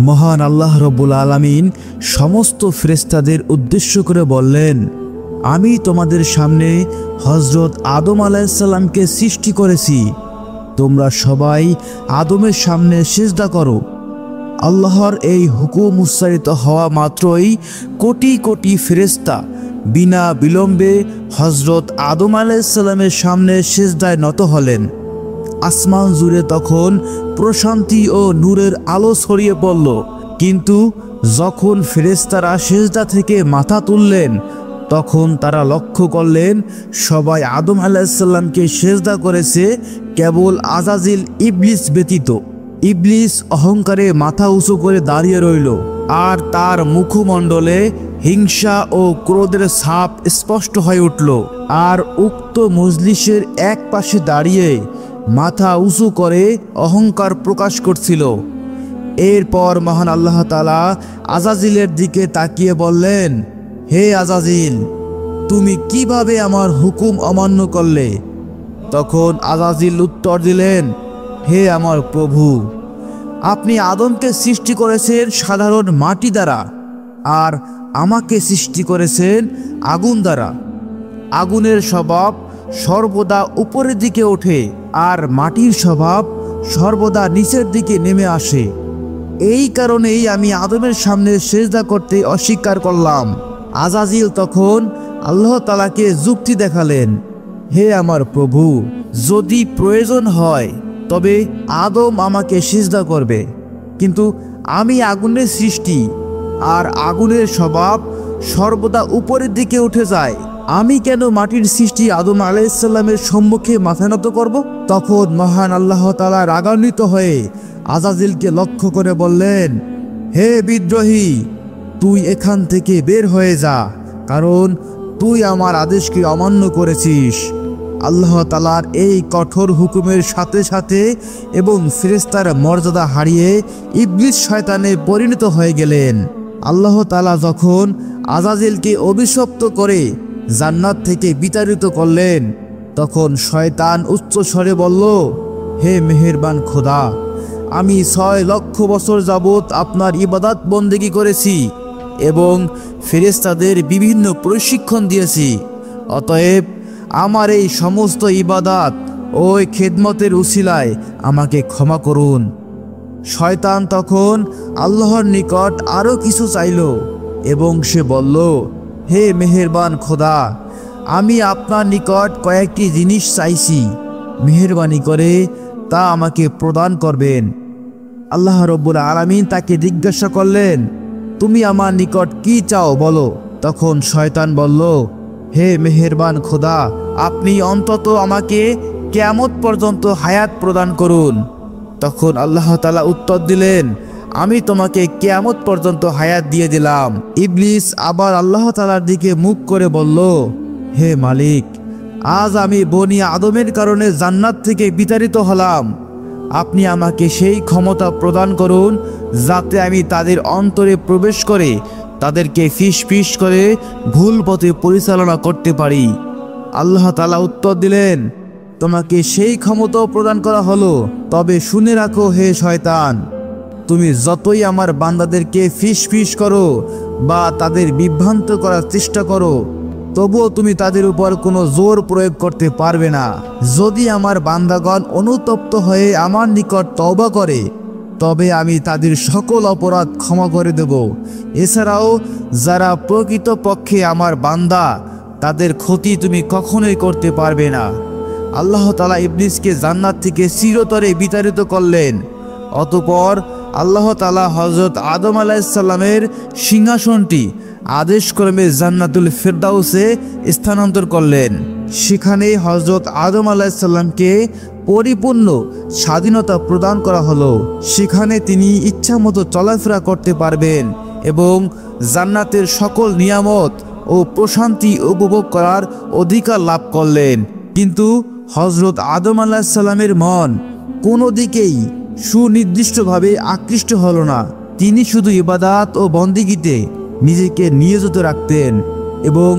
মহান আল্লাহ রব্বুল আলামিন সমস্ত ফেরেশতাদের উদ্দেশ্য করে বললেন, আমি তোমাদের সামনে হযরত আদম আলাইহিস সালামকে সৃষ্টি করেছি, তোমরা সবাই আদমের সামনে সিজদা করো। আল্লাহর এই হুকুম উচ্চারিত হওয়া মাত্রই কোটি কোটি ফেরেশতা বিনা বিলম্বে হযরত আদম আলাইহিস সালামের সামনে সিজদায় নত হলেন। আসমান জুড়ে তখন প্রশান্তি ও নূরের আলো ছড়িয়ে পড়ল। কিন্তু যখন ফেরেশতারা সিজদা থেকে মাথা তুললেন, তখন তারা লক্ষ্য করলেন সবাই আদম আলাইহিস সালামকে সিজদা করেছে, কেবল আজাজিল ইবলিস ব্যতীত। ইবলিস অহংকারে মাথা উঁচু করে দাঁড়িয়ে রইল, আর তার মুখমণ্ডলে হিংসা ও ক্রোধের ছাপ স্পষ্ট হয়ে উঠল। আর উক্ত মজলিসের এক পাশে দাঁড়িয়ে মাথা উঁচু করে অহংকার প্রকাশ করছিল। এরপর মহান আল্লাহ তাআলা আজাজিলের দিকে তাকিয়ে বললেন, হে আজাজিল, তুমি কিভাবে আমার হুকুম অমান্য করলে? তখন আজাজিল উত্তর দিলেন, হে আমার প্রভু, আপনি আদমকে সৃষ্টি করেছেন সাধারণ মাটি দ্বারা, আর আমাকে সৃষ্টি করেছেন আগুন দ্বারা। আগুনের স্বভাব সর্বদা উপরের দিকে ওঠে, আর মাটির স্বভাব সর্বদা নিচের দিকে নেমে আসে। এই কারণেই আমি আদমের সামনে সিজদা করতে অস্বীকার করলাম। আজাজিল তখন আল্লাহ তাআলাকে যুক্তি দেখালেন, হে আমার প্রভু, যদি প্রয়োজন হয় তবে আদম আমাকে সিজদা করবে, কিন্তু আমি আগুনের সৃষ্টি, আর আগুনের স্বভাব সর্বদা উপরের দিকে উঠে যায়। আমি কেন মাটির সৃষ্টি আদম আলাইহিস সালামের সম্মুখে মাথা নত করব? তখন মহান আল্লাহ তাআলা রাগান্বিত হয়ে আজাজিলকে লক্ষ্য করে বললেন, হে বিদ্রোহী, তুই এখান থেকে বের হয়ে যা, কারণ তুই আমার আদেশকে অমান্য করেছিস। আল্লাহ তাআলার এই কঠোর হুকুমের সাথে সাথে এবং ফেরেশতার মর্যাদা হারিয়ে ইবলিস শয়তানে পরিণত হয়ে গেলেন। আল্লাহ তাআলা যখন আজাজিলকে অভিশপ্ত করে জান্নাত থেকে বিতাড়িত করলেন, তখন শয়তান উচ্চ স্বরে বলল, হে মেহেরবান খোদা, আমি 6 লক্ষ বছর যাবত আপনার ইবাদত বন্দেগী করেছি এবং ফেরেশতাদের বিভিন্ন প্রশিক্ষণ দিয়েছি, অতএব আমার এই সমস্ত ইবাদত ও খেদমতের উসিলায় আমাকে ক্ষমা করুন। শয়তান তখন আল্লাহর নিকট আরও কিছু চাইল এবং সে বলল, হে মেহেরবান খোদা, আমি আপনার নিকট কয়েকটি জিনিস চাইছি, মেহেরবানি করে তা আমাকে প্রদান করবেন। আল্লাহ রব্বুল আলামিন তাকে জিজ্ঞাসা করলেন, তুমি আমার নিকট কি চাও বলো? তখন শয়তান বলল, হে মেহেরবান খোদা, আপনি অন্তত আমাকে কিয়ামত পর্যন্ত হায়াত প্রদান করুন। তখন আল্লাহ তাআলা উত্তর দিলেন, আমি তোমাকে কিয়ামত পর্যন্ত হায়াত দিয়ে দিলাম। ইবলিস আবার আল্লাহ তাআলার দিকে মুখ করে বলল, হে মালিক, আজ আমি বনি আদমের কারণে জান্নাত থেকে বিতাড়িত হলাম। আপনি আমাকে সেই ক্ষমতা প্রদান করুন যাতে আমি তাদের অন্তরে প্রবেশ করে তাদেরকে ফিস ফিস করে ভুল পথে পরিচালনা করতে পারি। আল্লাহ তাআলা উত্তর দিলেন, তোমাকে সেই ক্ষমতাও প্রদান করা হলো, তবে শুনে রাখো হে শয়তান, তুমি যতই আমার বান্দাদেরকে ফিস ফিস করো বা তাদের বিভ্রান্ত করার চেষ্টা করো, তবুও তুমি তাদের উপর কোনো জোর প্রয়োগ করতে পারবে না। যদি আমার বান্দাগণ অনুতপ্ত হয়ে আমার নিকট তওবা করে, তবে আমি তাদের সকল অপরাধ ক্ষমা করে দেব। এছাড়াও যারা প্রকৃতপক্ষে আমার বান্দা, তাদের ক্ষতি তুমি কখনোই করতে পারবে না। আল্লাহ তাআলা ইবলিসকে জান্নাত থেকে চিরতরে বিতাড়িত করলেন। অতঃপর আল্লাহ তাআলা হযরত আদম আলাইহিস সালামের সিংহাসনটি আদেশক্রমে জান্নাতুল ফেরদাউসে স্থানান্তর করলেন। সেখানে হযরত আদম আলাইহিস সালামকে পরিপূর্ণ স্বাধীনতা প্রদান করা হলো। সেখানে তিনি ইচ্ছামতো চলাফেরা করতে পারবেন এবং জান্নাতের সকল নিয়ামত ও প্রশান্তি উপভোগ করার অধিকার লাভ করলেন। কিন্তু হযরত আদম আলাইহিস সালামের মন কোনো দিকেই সুনির্দিষ্টভাবে আকৃষ্ট হলো না। তিনি শুধু ইবাদত ও বন্দেগীতে নিজেকে নিয়োজিত রাখতেন এবং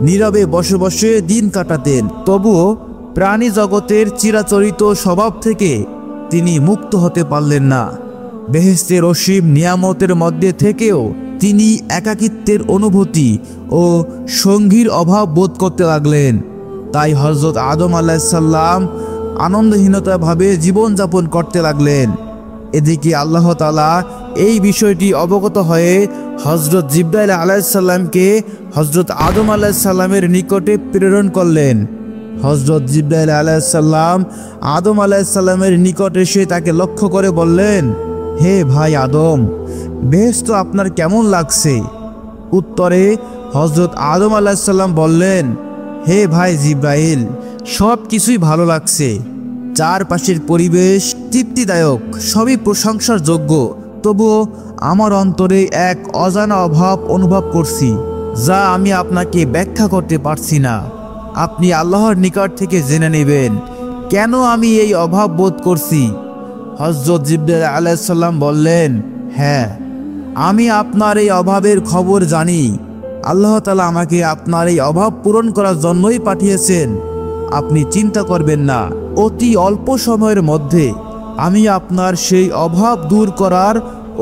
নীরবে বসে বসে দিন কাটাতেন। তবুও প্রাণী জগতের চিরাচরিত স্বভাব থেকে তিনি মুক্ত হতে পারলেন না। বেহেশতের অসীম নিয়ামতের মধ্যে থেকেও তিনি একাকিত্বের অনুভূতি ও সঙ্গীর অভাব বোধ করতে লাগলেন। তাই হযরত আদম আলাইহিস সালাম আনন্দহীনতাভাবে জীবনযাপন করতে লাগলেন। এদিকে আল্লাহ তাআলা এই বিষয়টি অবগত হয়ে হযরত জিবরাইল আলাইহিস সালামকে হযরত আদম আলাইহিস সালামের নিকটে প্রেরণ করলেন। হযরত জিবরাইল আলাইহিস সালাম আদম আলাইহিস সালামের নিকট এসে তাকে লক্ষ্য করে বললেন, হে ভাই আদম, বেহেশত আপনার কেমন লাগছে? উত্তরে হযরত আদম আলাইহিস সালাম বললেন, হে ভাই জিবরাইল, সব কিছুই ভালো লাগছে। চারপাশের পরিবেশ তৃপ্তিদায়ক, সবই প্রশংসার যোগ্য। তবুও আমার অন্তরে এক অজানা অভাব অনুভব করছি, যা আমি আপনাকে ব্যাখ্যা করতে পারছি না। আপনি আল্লাহর নিকট থেকে জেনে নেবেন কেন আমি এই অভাব বোধ করছি। হযরত জিবরাইল আলাইহিস সালাম বললেন, হ্যাঁ, আমি আপনার এই অভাবের খবর জানি। আল্লাহ তাআলা আমাকে আপনার এই অভাব পূরণ করার জন্যই পাঠিয়েছেন। আপনি চিন্তা করবেন না, অতি অল্প সময়ের মধ্যে আমি আপনার সেই অভাব দূর করার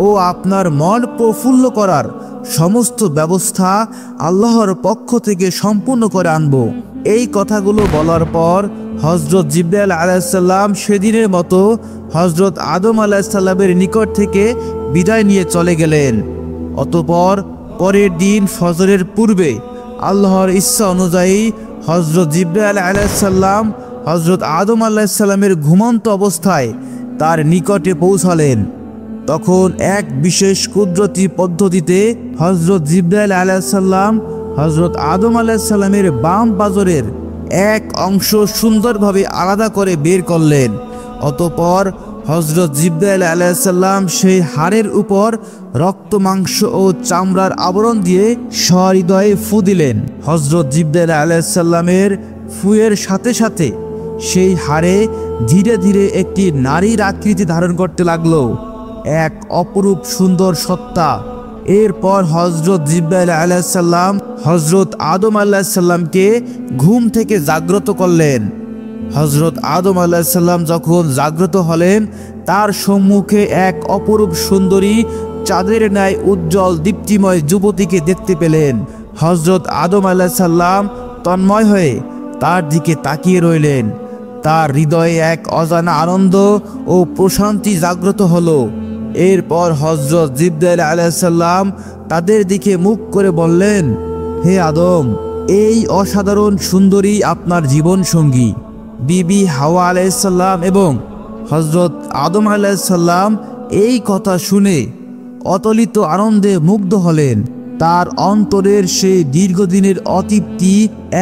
ও আপনার মন প্রফুল্ল করার সমস্ত ব্যবস্থা আল্লাহর পক্ষ থেকে সম্পূর্ণ করে আনব। এই কথাগুলো বলার পর হযরত জিবরাইল আলাইহিস সালাম সেদিনের মতো হযরত আদম আলাইহিস সালামের নিকট থেকে বিদায় নিয়ে চলে গেলেন। অতঃপর পরের দিন ফজরের পূর্বে আল্লাহর ইচ্ছা অনুযায়ী হযরত জিবরাইল আলাইহিস সালাম হযরত আদম আলাইহিস সালামের ঘুমন্ত অবস্থায় তার নিকটে পৌঁছালেন। তখন এক বিশেষ কুদরতি পদ্ধতিতে হযরত জিবরাইল আলাইহিস সালাম হযরত আদম আলাইহিস সালামের বাম পাজরের এক অংশ সুন্দরভাবে আলাদা করে বের করলেন। অতঃপর হযরত জিবরাইল আলাইহিস সালাম সেই হাড়ের উপর রক্ত, মাংস ও চামড়ার আবরণ দিয়ে সহৃদয়ে ফু দিলেন। হযরত জিবরাইল আলাইহিস সালামের ফুয়ের সাথে সাথে সেই হাড়ে ধীরে ধীরে একটি নারীর আকৃতি ধারণ করতে লাগলো, এক অপরূপ সুন্দর সত্তা। এরপর হযরত জিবরাইল আলাইহিস সালাম হযরত আদম আলাইহিস সালামকে ঘুম থেকে জাগ্রত করলেন। হযরত আদম আলাইহিস সালাম যখন জাগ্রত হলেন, তার সম্মুখে এক অপরূপ সুন্দরী চাঁদের ন্যায় উজ্জ্বল দীপ্তিময় যুবতীকে দেখতে পেলেন। হযরত আদম আলাইহিস সালাম তন্ময় হয়ে তার দিকে তাকিয়ে রইলেন। তার হৃদয়ে এক অজানা আনন্দ ও প্রশান্তি জাগ্রত হলো। এরপর হযরত জিবরাইল আলাইহিস সালাম তাদের দিকে মুখ করে বললেন, হে আদম, এই অসাধারণ সুন্দরী আপনার জীবন সঙ্গী। বিবি হাওয়া আলাইহিস সালাম এবং হযরত আদম আলাইহিস সালাম এই কথা শুনে অতলিত আনন্দে মুগ্ধ হলেন। তার অন্তরের সেই দীর্ঘদিনের অতৃপ্তি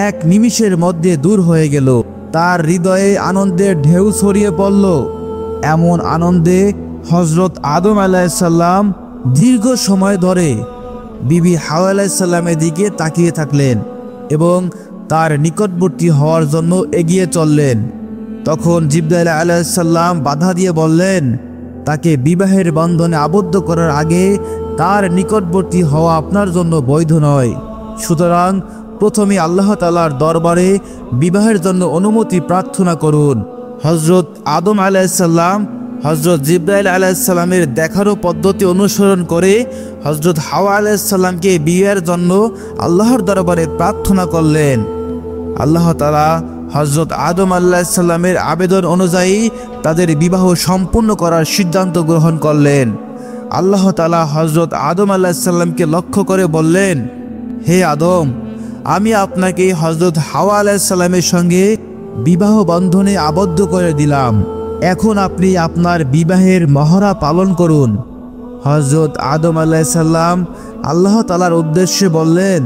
এক নিমিষের মধ্যে দূর হয়ে গেল। তার হৃদয়ে আনন্দের ঢেউ ছড়িয়ে পড়ল। এমন আনন্দে হযরত আদম আলাইহিস সালাম দীর্ঘ সময় ধরে বিবি হাওয়া আলাইহিস সালামের দিকে তাকিয়ে থাকলেন এবং তার নিকটবর্তী হওয়ার জন্য এগিয়ে চললেন। তখন জিবরাইল আলাইহিস সালাম বাধা দিয়ে বললেন, তাকে বিবাহের বন্ধনে আবদ্ধ করার আগে তার নিকটবর্তী হওয়া আপনার জন্য বৈধ নয়। সুতরাং প্রথমে আল্লাহ তাআলার দরবারে বিবাহের জন্য অনুমতি প্রার্থনা করুন। হযরত আদম আলাইহিস সালাম হযরত জিবরাইল আলাইহিস সালামের দেখানো পদ্ধতি অনুসরণ করে হযরত হাওয়া আলাইহিস সালামকে বিয়ের জন্য আল্লাহর দরবারে প্রার্থনা করলেন। আল্লাহ তাআলা হযরত আদম আলাইহিস সালামের আবেদন অনুযায়ী তাদের বিবাহ সম্পূর্ণ করার সিদ্ধান্ত গ্রহণ করলেন। আল্লাহ তাআলা হযরত আদম আলাইহিস সালামকে লক্ষ্য করে বললেন, হে আদম, আমি আপনাকে হযরত হাওয়া আলাইহিস সালামের সঙ্গে বিবাহ বন্ধনে আবদ্ধ করে দিলাম। এখন আপনি আপনার বিবাহের মহড়া পালন করুন। হযরত আদম আলাইহিস সালাম আল্লাহ তাআলার উদ্দেশ্যে বললেন,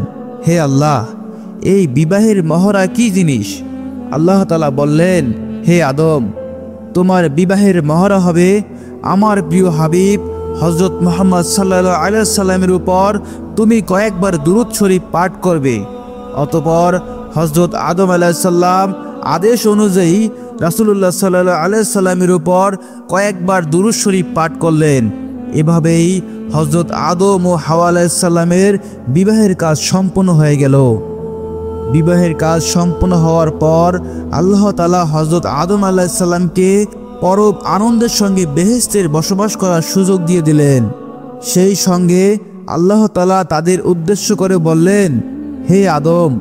হে আল্লাহ, এই বিবাহের মহড়া কি জিনিস? আল্লাহ তাআলা বললেন, হে আদম, তোমার বিবাহের মহড়া হবে আমার প্রিয় হাবিব হযরত মুহাম্মদ সাল্লাল্লাহু আলাইহি সাল্লামের উপর তুমি কয়েকবার দুরূদ শরীফ পাঠ করবে। অতঃপর হযরত আদম আলাইহিস সালাম আদেশ অনুযায়ী রাসূলুল্লাহ সাল্লাল্লাহু আলাইহি সাল্লামের উপর কয়েকবার দুরূদ শরীফ পাঠ করলেন। এভাবেই হযরত আদম ও হাওয়া আলাইহিস সালামের বিবাহের কাজ সম্পন্ন হয়ে গেল। বিবাহের কাজ সম্পন্ন হওয়ার পর আল্লাহ তাআলা হযরত আদম আলাইহিস সালামকে পরম আনন্দের সঙ্গে বেহেশতের বসবাস করার সুযোগ দিয়ে দিলেন। সেই সঙ্গে আল্লাহ তাআলা তাদের উদ্দেশ্য করে বললেন, হে আদম,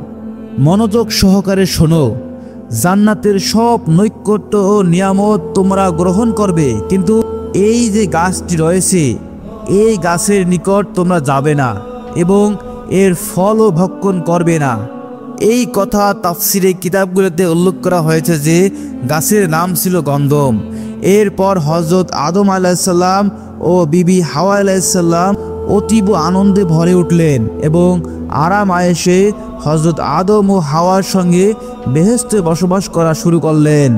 মনোযোগ সহকারে শোনো, জান্নাতের সব নৈকট্য ও নিয়ামত তোমরা গ্রহণ করবে, কিন্তু এই যে গাছটি রয়েছে এই গাছের নিকট তোমরা যাবে না এবং এর ফলও ভক্ষণ করবে না। এই কথা তাফসিরে কিতাবগুলোতে উল্লেখ করা হয়েছে যে গাছের নাম ছিল গন্ধম। এরপর হযরত আদম আলাইহিসসালাম ও বিবি হাওয়া আলাইহিসসালাম অতীব আনন্দে ভরে উঠলেন এবং আরাম আয়েশে হযরত আদম ও হাওয়ার সঙ্গে বেহেশতে বসবাস করা শুরু করলেন।